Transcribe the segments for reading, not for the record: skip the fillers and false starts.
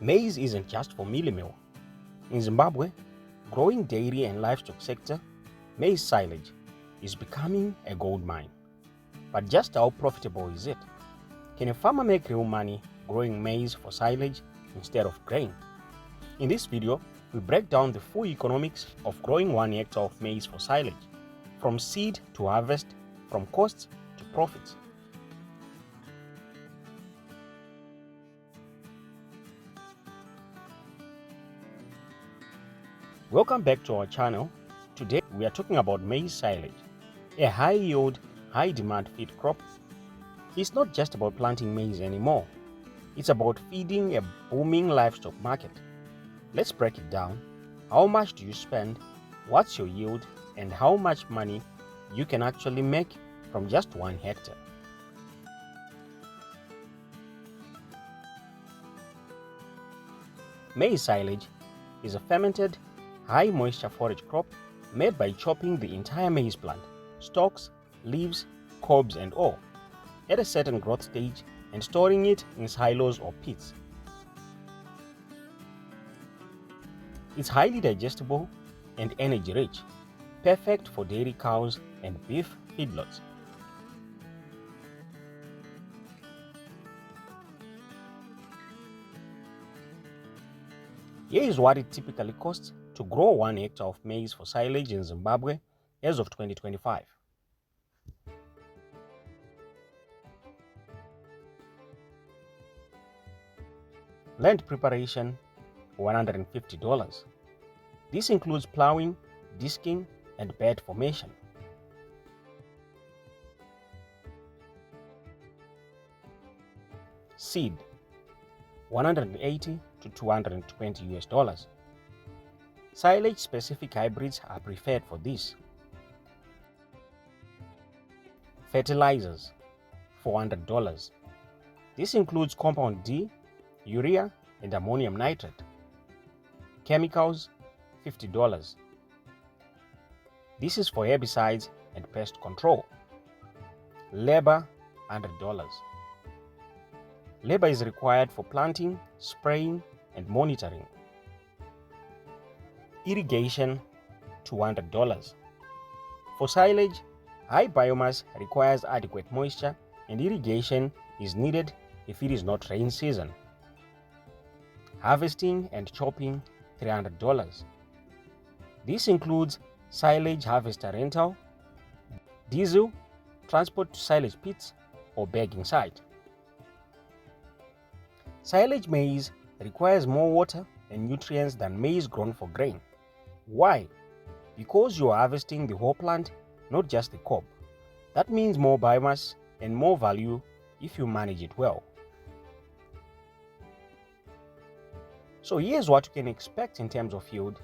Maize isn't just for mealie meal. In Zimbabwe, growing dairy and livestock sector, maize silage is becoming a gold mine. But just how profitable is it? Can a farmer make real money growing maize for silage instead of grain? In this video, we break down the full economics of growing 1 hectare of maize for silage, from seed to harvest, from costs to profits. Welcome back to our channel. Today we are talking about maize silage, a high yield, high demand feed crop. It's not just about planting maize anymore. It's about feeding a booming livestock market. Let's break it down. How much do you spend? What's your yield? And how much money you can actually make from just 1 hectare. Maize silage is a fermented, high moisture forage crop made by chopping the entire maize plant, stalks, leaves, cobs and all, at a certain growth stage and storing it in silos or pits. It's highly digestible and energy rich, perfect for dairy cows and beef feedlots. Here is what it typically costs to grow 1 hectare of maize for silage in Zimbabwe as of 2025. Land preparation, $150. This includes plowing, disking, and bed formation. Seed, $180 to $220. Silage specific hybrids are preferred for this. Fertilizers, $400. This includes compound D, urea, and ammonium nitrate. Chemicals, $50. This is for herbicides and pest control. Labor, $100. Labor is required for planting, spraying, and monitoring. Irrigation, $200. For silage, high biomass requires adequate moisture and irrigation is needed if it is not rain season. Harvesting and chopping, $300. This includes silage harvester rental, diesel, transport to silage pits, or bagging site. Silage maize requires more water and nutrients than maize grown for grain. Why? Because you are harvesting the whole plant, not just the cob. That means more biomass and more value if you manage it well. So here's what you can expect in terms of yield.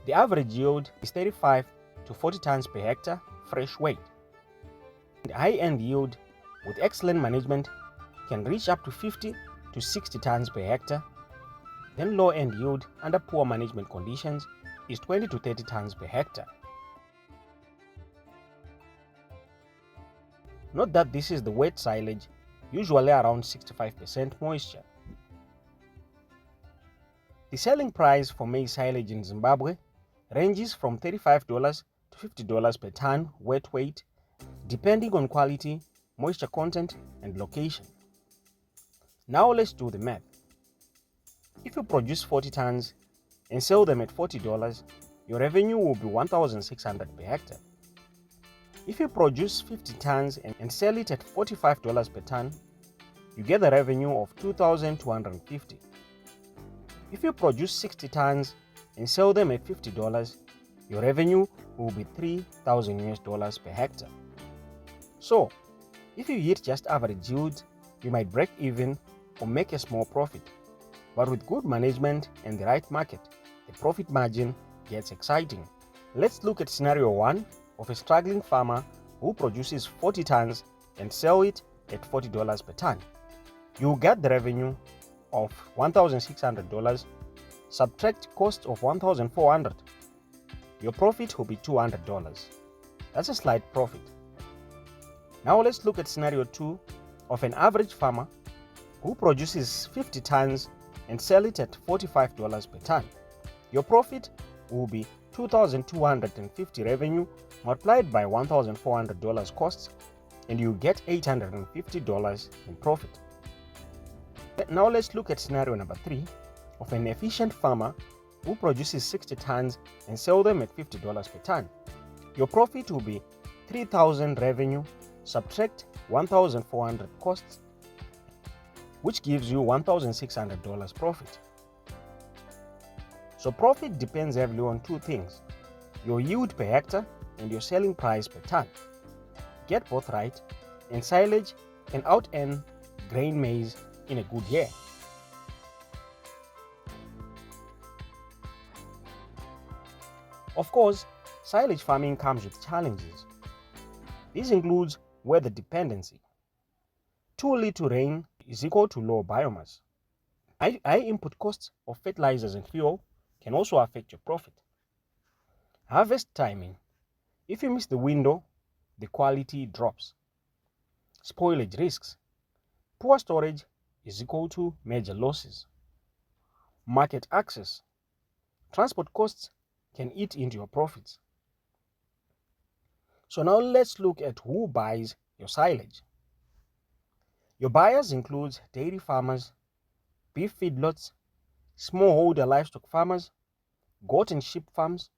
The average yield is 35 to 40 tons per hectare fresh weight. The high-end yield with excellent management can reach up to 50 to 60 tons per hectare. Then low-end yield under poor management conditions is 20 to 30 tons per hectare. Note that this is the wet silage, usually around 65% moisture. The selling price for maize silage in Zimbabwe ranges from $35 to $50 per ton wet weight, depending on quality, moisture content, and location. Now let's do the math. If you produce 40 tons and sell them at $40, your revenue will be $1,600 per hectare. If you produce 50 tons and sell it at $45 per ton, you get the revenue of $2,250. If you produce 60 tons and sell them at $50, your revenue will be $3,000 per hectare. So, if you hit just average yield, you might break even or make a small profit. But with good management and the right market, the profit margin gets exciting. Let's look at scenario 1 of a struggling farmer who produces 40 tons and sell it at $40 per ton. You get the revenue of $1,600, subtract cost of $1,400. Your profit will be $200. That's a slight profit. Now let's look at scenario 2 of an average farmer who produces 50 tons and sell it at $45 per ton. Your profit will be $2,250 revenue multiplied by $1,400 costs, and you get $850 in profit. Now let's look at scenario number 3 of an efficient farmer who produces 60 tons and sell them at $50 per ton. Your profit will be $3,000 revenue, subtract $1,400 costs, which gives you $1,600 profit. So profit depends heavily on two things: your yield per hectare and your selling price per ton. Get both right, and silage can out-earn grain maize in a good year. Of course, silage farming comes with challenges. This includes weather dependency. Too little rain is equal to low biomass. High input costs of fertilizers and fuel can also affect your profit. Harvest timing. If you miss the window, the quality drops. Spoilage risks. Poor storage is equal to major losses. Market access. Transport costs can eat into your profits. So now let's look at who buys your silage. Your buyers include dairy farmers, beef feedlots, smallholder livestock farmers, goat and sheep farms,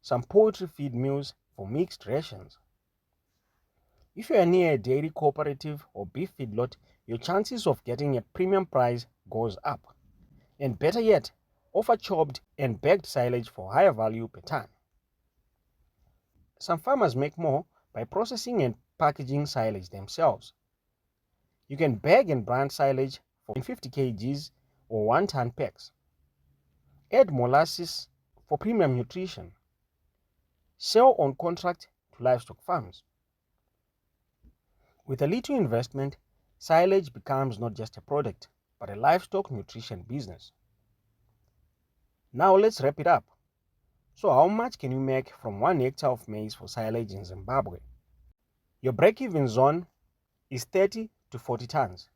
some poultry feed mills for mixed rations. If you are near a dairy cooperative or beef feedlot, your chances of getting a premium price goes up. And better yet, offer chopped and bagged silage for higher value per ton. Some farmers make more by processing and packaging silage themselves. You can bag and brand silage for 50 kgs or 1 ton packs. Add molasses for premium nutrition. Sell on contract to livestock farms. With a little investment, silage becomes not just a product, but a livestock nutrition business. Now let's wrap it up. So how much can you make from 1 hectare of maize for silage in Zimbabwe? Your break-even zone is 30 to 40 tons.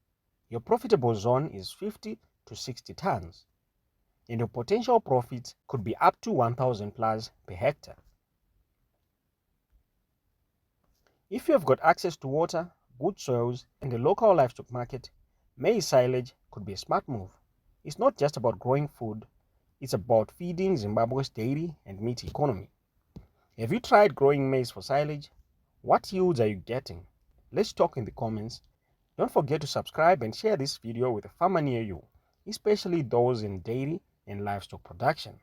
Your profitable zone is 50 to 60 tons. And your potential profits could be up to 1,000 plus per hectare. If you have got access to water, good soils, and a local livestock market, maize silage could be a smart move. It's not just about growing food, it's about feeding Zimbabwe's dairy and meat economy. Have you tried growing maize for silage? What yields are you getting? Let's talk in the comments. Don't forget to subscribe and share this video with a farmer near you, especially those in dairy and livestock production.